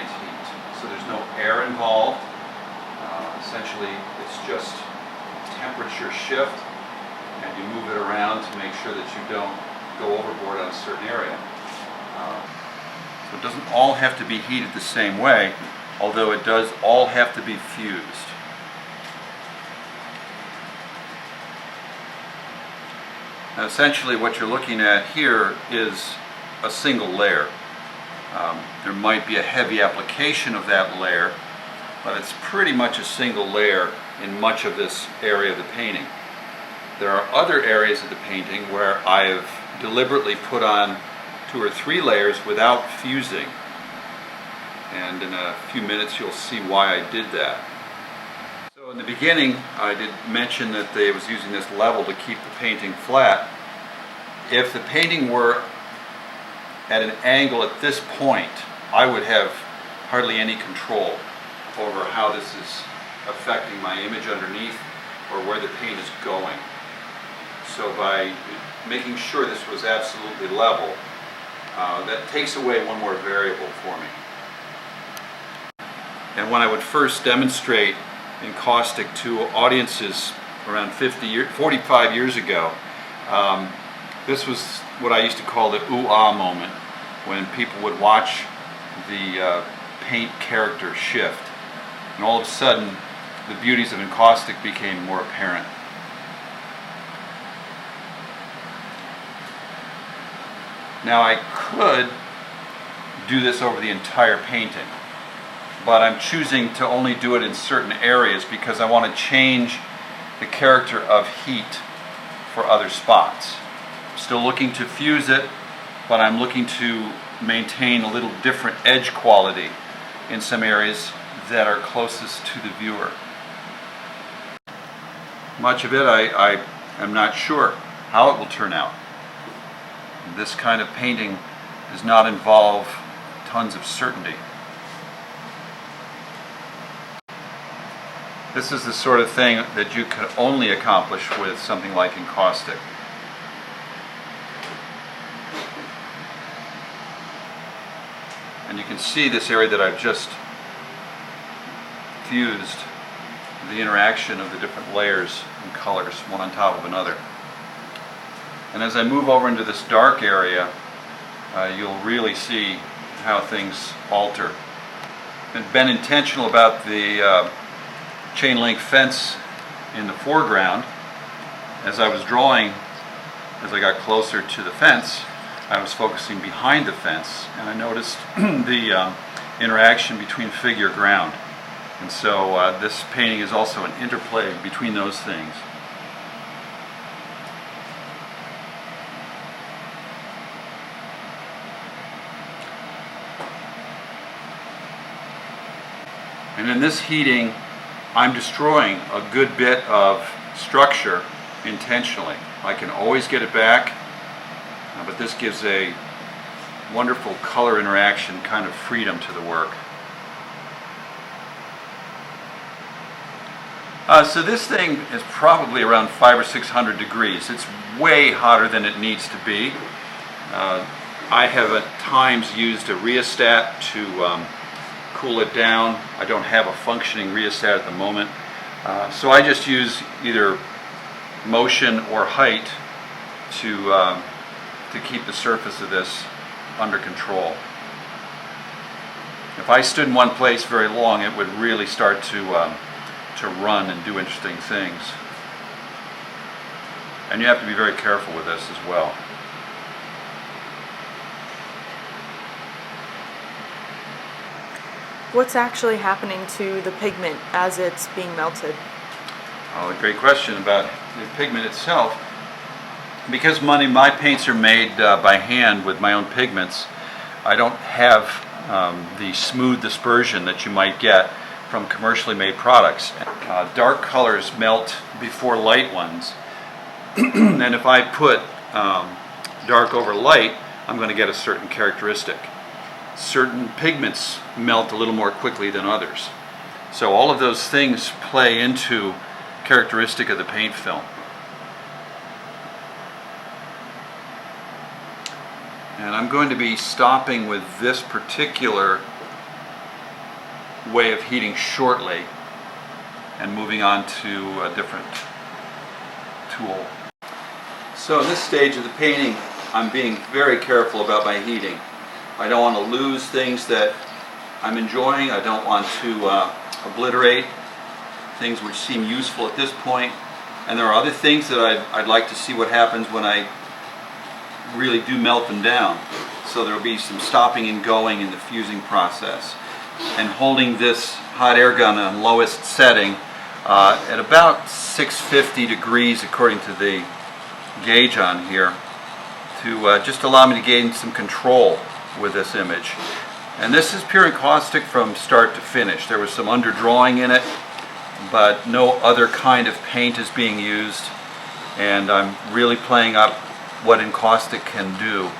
radiant heat. So there's no air involved. Essentially, it's just temperature shift, and you move it around to make sure that you don't go overboard on a certain area. So it doesn't all have to be heated the same way, although it does all have to be fused. Now essentially what you're looking at here is a single layer. There might be a heavy application of that layer, but it's pretty much a single layer in much of this area of the painting. There are other areas of the painting where I have deliberately put on 2 or 3 layers without fusing. And in a few minutes you'll see why I did that. So in the beginning I did mention that I was using this level to keep the painting flat. If the painting were at an angle at this point, I would have hardly any control over how this is affecting my image underneath or where the paint is going. So by making sure this was absolutely level, that takes away one more variable for me. And when I would first demonstrate Encaustic to audiences around 45 years ago, this was what I used to call the ooh-ah moment, when people would watch the paint character shift. And all of a sudden, the beauties of Encaustic became more apparent. Now I could do this over the entire painting, but I'm choosing to only do it in certain areas because I want to change the character of heat for other spots. I'm still looking to fuse it, but I'm looking to maintain a little different edge quality in some areas that are closest to the viewer. Much of it I am not sure how it will turn out. This kind of painting does not involve tons of certainty. This is the sort of thing that you can only accomplish with something like Encaustic. And you can see this area that I've just fused, the interaction of the different layers and colors, one on top of another. And as I move over into this dark area, you'll really see how things alter. I've been intentional about the chain link fence in the foreground. As I was drawing, as I got closer to the fence, I was focusing behind the fence, and I noticed the interaction between figure and ground. And so this painting is also an interplay between those things. And in this heating, I'm destroying a good bit of structure intentionally. I can always get it back, but this gives a wonderful color interaction, kind of freedom to the work. So this thing is probably around 500 or 600 degrees. It's way hotter than it needs to be. I have at times used a rheostat to cool it down. I don't have a functioning rheostat at the moment. So I just use either motion or height to keep the surface of this under control. If I stood in one place very long, it would really start to run and do interesting things. And you have to be very careful with this as well. What's actually happening to the pigment as it's being melted? Oh, a great question about the pigment itself. Because my paints are made by hand with my own pigments, I don't have the smooth dispersion that you might get from commercially made products. Dark colors melt before light ones, and if I put dark over light, I'm going to get a certain characteristic. Certain pigments melt a little more quickly than others. So all of those things play into characteristic of the paint film. And I'm going to be stopping with this particular way of heating shortly and moving on to a different tool. So in this stage of the painting, I'm being very careful about my heating. I don't want to lose things that I'm enjoying. I don't want to obliterate things which seem useful at this point. And there are other things that I'd like to see what happens when I really do melt them down. So there will be some stopping and going in the fusing process. And holding this hot air gun on lowest setting at about 650 degrees according to the gauge on here, to just allow me to gain some control with this image. And this is pure encaustic from start to finish. There was some underdrawing in it, but no other kind of paint is being used, and I'm really playing up what encaustic can do.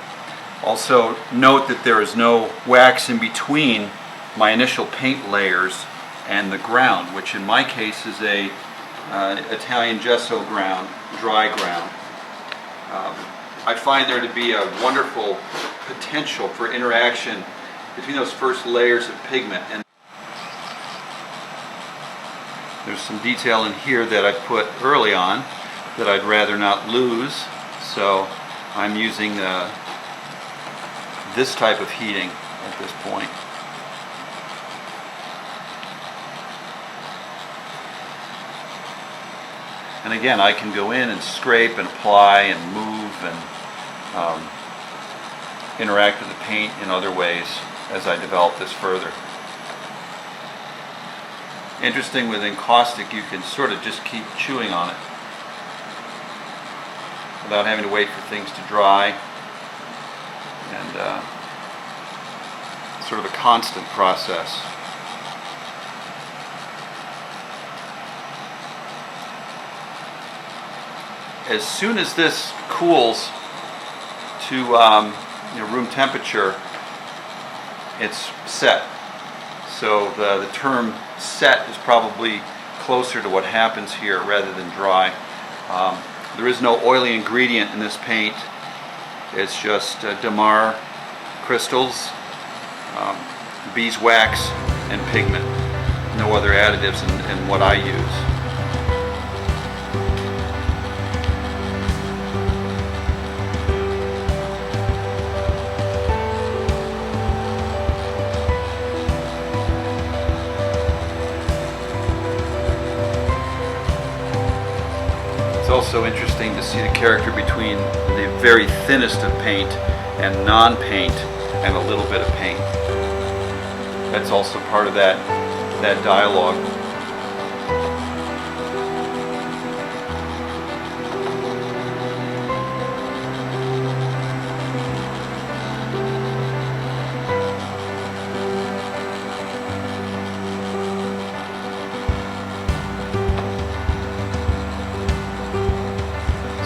Also note that there is no wax in between my initial paint layers and the ground, which in my case is a Italian gesso ground, dry ground. I find there to be a wonderful potential for interaction between those first layers of pigment. And there's some detail in here that I put early on that I'd rather not lose, so I'm using this type of heating at this point. And again, I can go in and scrape and apply and move and interact with the paint in other ways as I develop this further. Interesting, with encaustic you can sort of just keep chewing on it without having to wait for things to dry, and sort of a constant process. As soon as this cools to room temperature, it's set. So the term set is probably closer to what happens here rather than dry. There is no oily ingredient in this paint. It's just Damar crystals, beeswax, and pigment. No other additives in what I use. It's also interesting to see the character between the very thinnest of paint and non-paint and a little bit of paint. That's also part of that dialogue.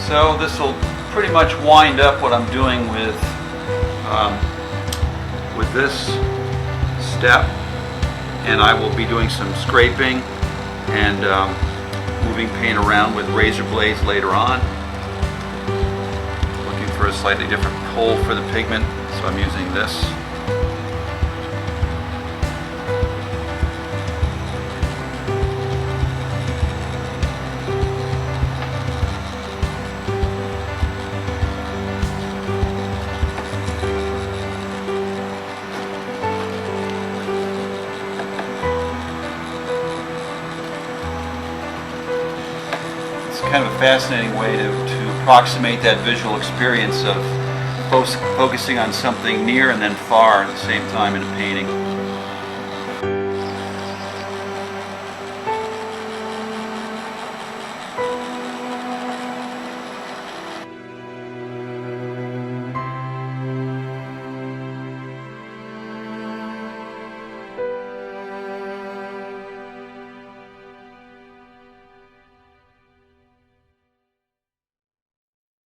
So this will pretty much wind up what I'm doing with this step, and I will be doing some scraping and moving paint around with razor blades later on. Looking for a slightly different pull for the pigment, so I'm using this. Kind of a fascinating way to approximate that visual experience of focusing on something near and then far at the same time in a painting.